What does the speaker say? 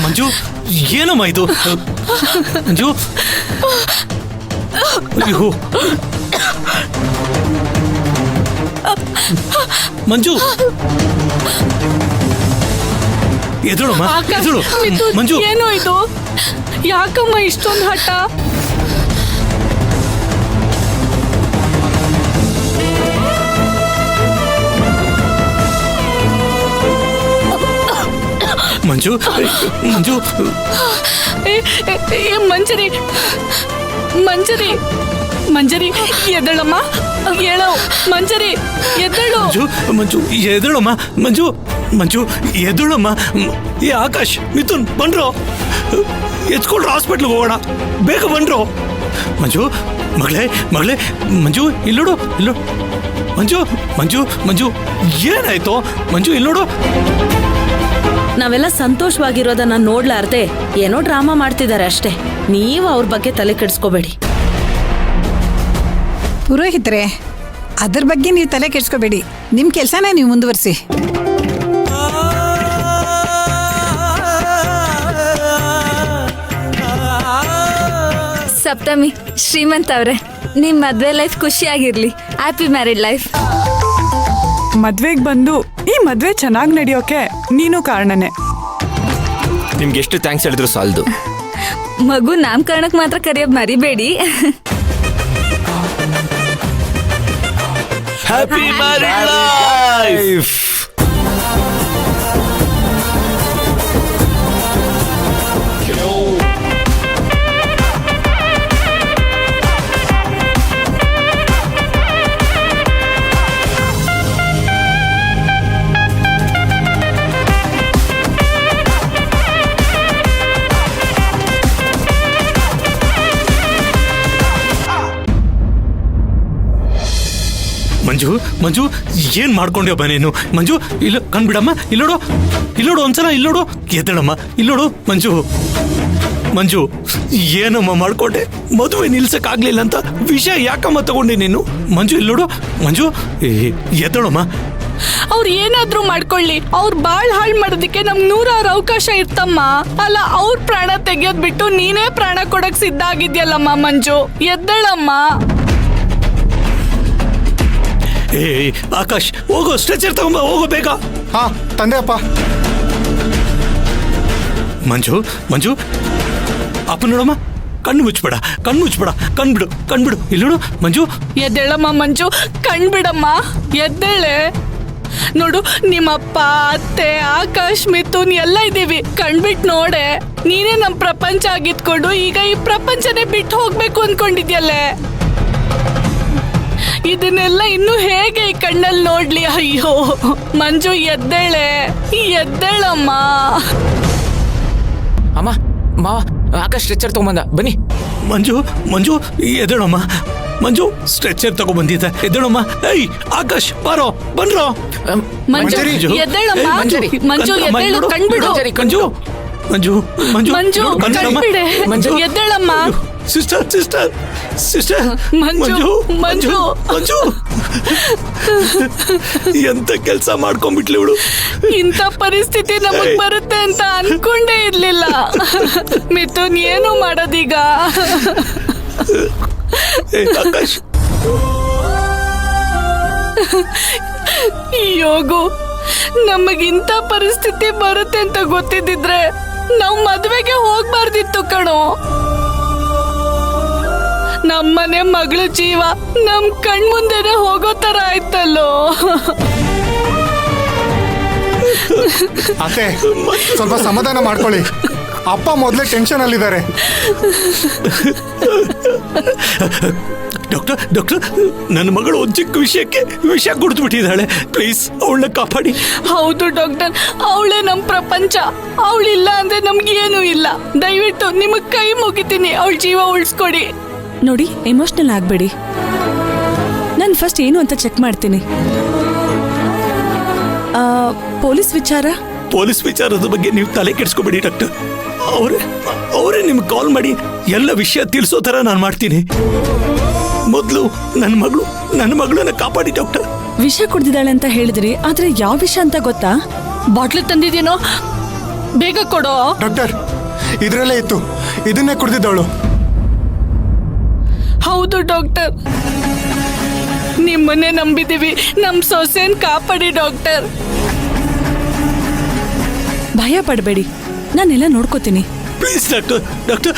ಮಂಜು ಏನಮ್ಮ ಇದು ಮಂಜು ಅಯ್ಯೋ ಮಂಜು ಎದುಳಮ್ಮ ಎದುಳು ಮಂಜು ಏನೋ ಇದು ಯಾಕಮ್ಮ ಇಷ್ಟೊಂದು ಹಠ ಮಂಜು ಮಂಜು ಮಂಜರಿ ಮಂಜರಿ ಮಂಜರಿ ಎದ್ದಳಮ್ಮ ಹೇಳೋ ಮಂಜರಿ ಎದ್ದಳು ಮಂಜು ಮಂಜು ಎದುಳಮ್ಮ ಮಂಜು ಮಂಜು ಎದುಳಮ್ಮ ಏ ಆಕಾಶ್ ಮಿಥುನ್ ಬನ್ರೋ ಎತ್ಕೊಂಡ್ರು ಹಾಸ್ಪಿಟ್ಲ್ಗೆ ಹೋಗೋಣ ಬೇಗ ಬನ್ರೋ ಮಂಜು ಮಗಳೇ ಮಗಳೇ ಮಂಜು ಇಲ್ಲೋಡು ಇಲ್ಲೋ ಮಂಜು ಮಂಜು ಮಂಜು ಏನಾಯ್ತು ಮಂಜು ಇಲ್ಲೋಡು ನಾವೆಲ್ಲ ಸಂತೋಷವಾಗಿರೋದನ್ನ ನೋಡ್ಲಾರ್ದೆ ಏನೋ ಡ್ರಾಮಾ ಮಾಡ್ತಿದ್ದಾರೆ ಅಷ್ಟೇ. ನೀವು ಅವ್ರ ಬಗ್ಗೆ ತಲೆ ಕೆಡಿಸ್ಕೋಬೇಡಿ. ಪುರೋಹಿತರೆ, ಅದ್ರ ಬಗ್ಗೆ ನೀವು ತಲೆ ಕೆಡಿಸ್ಕೋಬೇಡಿ. ನಿಮ್ಮ ಕೆಲಸನ ನೀವು ಮುಂದುವರಿಸಿ. ಸಪ್ತಮಿ, ಶ್ರೀಮಂತ್ ಅವ್ರೆ, ನಿಮ್ ಮದ್ವೆ ಲೈಫ್ ಖುಷಿಯಾಗಿರ್ಲಿ. Happy married life. ಮದ್ವೆಗ್ ಬಂದು ಈ ಮದ್ವೆ ಚೆನ್ನಾಗಿ ನಡೆಯೋಕೆ ನೀನು ಕಾರಣನೇ. ನಿಮ್ಗೆ ಎಷ್ಟು ಥ್ಯಾಂಕ್ಸ್ ಹೇಳಿದ್ರು ಸಾಲದು. ಮಗು ನಾಮಕರಣಕ್ಕೆ ಮಾತ್ರ ಕರೆಯೋದು ಮರಿಬೇಡಿ. Happy married life. Manju Manju ಏನ್ ಮಾಡ್ಕೊಂಡ್ಯಪ್ಪ ನೀನು ಮಂಜು ಇಲ್ಲ ಕಣ್ಬಿಡಮ್ಮ ಇಲ್ಲೋಡು ಇಲ್ಲೋಡು ಒಂದ್ಸಲ ಇಲ್ಲೋಡು ಎದ್ದಳಮ್ಮ ಇಲ್ಲೋಡು ಮಂಜು ಮಂಜು ಏನಮ್ಮ ಮಾಡ್ಕೊಂಡೆ ಮದುವೆ ನಿಲ್ಸಕ್ಕಾಗ್ಲಿಲ್ಲ ಅಂತ ವಿಷಯ ಯಾಕಮ್ಮ ತಗೊಂಡೆ ನೀನು ಮಂಜು ಇಲ್ಲೋಡು ಮಂಜು ಎದ್ದಳಮ್ಮ ಅವ್ರು ಏನಾದ್ರೂ ಮಾಡ್ಕೊಳ್ಳಿ, ಅವ್ರ ಬಾಳ್ ಹಾಳ್ ಮಾಡೋದಕ್ಕೆ ನಮ್ಗೆ 100 ಅವಕಾಶ ಇರ್ತಮ್ಮ. ಅಲ್ಲ ಅವ್ರ ಪ್ರಾಣ ತೆಗಿಯೋದ್ ಬಿಟ್ಟು ನೀನೇ ಪ್ರಾಣ ಕೊಡಕ್ ಸಿದ್ಧ ಆಗಿದ್ಯಲ್ಲಮ್ಮ ಮಂಜು. ಎದ್ದಳಮ್ಮ. ಏ ಆಕಾಶ್ ಹೋಗೋ ಸ್ಟ್ರೆಚರ್ ತಗೊಂಬ ಹೋಗೋ ಬೇಗ. ಹಾ ತಂದೆ ಅಪ್ಪ. ಮಂಜು ಮಂಜು ಅಪ್ಪ ನೋಡಮ್ಮ ಕಣ್ಣು ಮುಚ್ಬೇಡ ಕಣ್ಣು ಮುಚ್ಬೇಡ ಕಣ್ಬಿಡು ಕಣ್ಬಿಡು ಇಲ್ಲೋಡು ಮಂಜು ಎದ್ದೇಳಮ್ಮ ಮಂಜು, ಕಣ್ಬಿಡಮ್ಮ, ಎದ್ದೇಳೆ. ನೋಡು ನಿಮ್ಮಪ್ಪ ಅತ್ತೆ ಆಕಾಶ್ ಮಿಥುನ್ ಎಲ್ಲ ಇದ್ದೀವಿ, ಕಣ್ಬಿಟ್ ನೋಡೆ. ನೀನೇ ನಮ್ ಪ್ರಪಂಚ ಆಗಿದ್ಕೊಂಡು ಈಗ ಈ ಪ್ರಪಂಚನೇ ಬಿಟ್ಟು ಹೋಗ್ಬೇಕು ಅನ್ಕೊಂಡಿದ್ಯಲ್ಲೇ. ಇದನ್ನೆಲ್ಲ ಇನ್ನು ಹೇಗೆ ಈ ಕಣ್ಣಲ್ಲಿ ನೋಡ್ಲಿ. ಅಯ್ಯೋ ಮಂಜು ಎದ್ದೇಳೆ, ಎದ್ದೇಳಮ್ಮ. ಅಮ್ಮ ಮಾವ ಆಕಾಶ್ ಸ್ಟ್ರೆಚರ್ ತಗೊಂಬಂದ, ಬನ್ನಿ. ಮಂಜು ಮಂಜು ಎದ್ದೇಳಮ್ಮ ಮಂಜು ಸ್ಟ್ರೆಚರ್ ತಗೊಂಡ್ಬಂದಿದ್ದೆ ಎದ್ದೇಳಮ್ಮ. ಏಯ್ ಆಕಾಶ್ ಬಾರೋ ಬನ್ರೋ. ಮಂಜು ಎದ್ದೇಳಮ್ಮ. ಮಂಜು ಎದ್ದೇಳು, ಕಣ್ಬಿಡು. ಮಂಜು ಮಂಜು ಮಂಜು ಮಂಜು ಕಣ್ಬಿಡೆ. ಎದ್ದೇಳಮ್ಮ. ಸಿಸ್ಟರ್ ಸಿಸ್ಟರ್ ಸಿಸ್ಟರ್ ಮಂಜು ಮಂಜು ಮಂಜು ಎಂತ ಕೆಲಸ ಮಾಡ್ಕೊಂಡ್ಬಿಟ್ಲಿ ಇವಳು. ಇಂಥ ಪರಿಸ್ಥಿತಿ ನಮಗ್ ಬರುತ್ತೆ ಅಂತ ಅನ್ಕೊಂಡೇ ಇರ್ಲಿಲ್ಲ. ಮಿಥುನ್ ಏನು ಮಾಡೋದೀಗ. ಆಕಾಶ್ ಈ ಯೋಗು ನಮಗಿಂತ ಪರಿಸ್ಥಿತಿ ಬರುತ್ತೆ ಅಂತ ಗೊತ್ತಿದ್ದಿದ್ರೆ ನಾವು ಮದ್ವೆಗೆ ಹೋಗ್ಬಾರ್ದಿತ್ತು ಕಣೋ. ನಮ್ಮನೆ ಮಗಳ ಜೀವ ನಮ್ ಕಣ್ಮುಂದೆನೆ ಹೋಗೋ ತರ ಆಯ್ತಲ್ಲೋ. ಅತ್ತೆ ಸ್ವಲ್ಪ ಸಮಾಧಾನ ಮಾಡ್ಕೊಳ್ಳಿ. ಅಪ್ಪ ಮೊದಲೇ ಟೆನ್ಷನ್ ಅಲ್ಲಿದ್ದಾರೆ. ಡಾಕ್ಟರ್ ಡಾಕ್ಟರ್ ನನ್ನ ಮಗಳು ಒಂದು ಚಿಕ್ಕ ವಿಷಯಕ್ಕೆ ವಿಷ ಕುಡಿದ್ಬಿಟ್ಟಿದ್ದಾಳೆ, ಪ್ಲೀಸ್ ಅವಳನ್ನ ಕಾಪಾಡಿ. ಹೌದು ಡಾಕ್ಟರ್, ಅವಳೇ ನಮ್ ಪ್ರಪಂಚ. ಅವಳಿಲ್ಲ ಅಂದ್ರೆ ನಮ್ಗೇನು ಇಲ್ಲ. ದಯವಿಟ್ಟು ನಿಮಗ್ ಕೈ ಮುಗಿತೀನಿ, ಅವಳ ಜೀವ ಉಳಿಸ್ಕೊಡಿ. ನೋಡಿ, ಎಮೋಷನಲ್ ಆಗ್ಬೇಡಿ. ನಾನು ಫಸ್ಟ್ ಏನು ಅಂತ ಚೆಕ್ ಮಾಡ್ತೀನಿ. ಪೊಲೀಸ್ ವಿಚಾರ ಪೊಲೀಸ್ ವಿಚಾರದ ಬಗ್ಗೆ ನೀವು ತಲೆ ಕೆಡಿಸ್ಕೋಬೇಡಿ ಡಾಕ್ಟರ್. ಅವರೇ ನಿಮ್ಗೆ ಕಾಲ್ ಮಾಡಿ ಎಲ್ಲ ವಿಷಯ ತಿಳಿಸೋ ತರ ನಾನು ಮಾಡ್ತೀನಿ. ಮೊದಲು ನನ್ನ ಮಗಳನ್ನ ಕಾಪಾಡಿ ಡಾಕ್ಟರ್. ವಿಷ ಕುಡ್ದಿದ್ದಾಳೆ ಅಂತ ಹೇಳಿದ್ರಿ, ಆದ್ರೆ ಯಾವ ವಿಷ ಅಂತ ಗೊತ್ತಾ? ಬಾಟ್ಲು ತಂದಿದ್ದೀನೋ ಬೇಗ ಕೊಡೋ. ಡಾಕ್ಟರ್ ಇದ್ರಲ್ಲೇ ಇತ್ತು, ಇದನ್ನೇ ಕುಡ್ದಿದ್ದವಳು. ಹೌದು ಡಾಕ್ಟರ್, ನಿಮ್ಮನ್ನೇ ನಂಬಿದೀವಿ, ನಮ್ ಸೊಸೆನ್ ಕಾಪಾಡಿ ಡಾಕ್ಟರ್. ಭಯ ಪಡಬೇಡಿ, ನಾನೆಲ್ಲ ನೋಡ್ಕೋತೀನಿ. Please doctor. ಡಾಕ್ಟರ್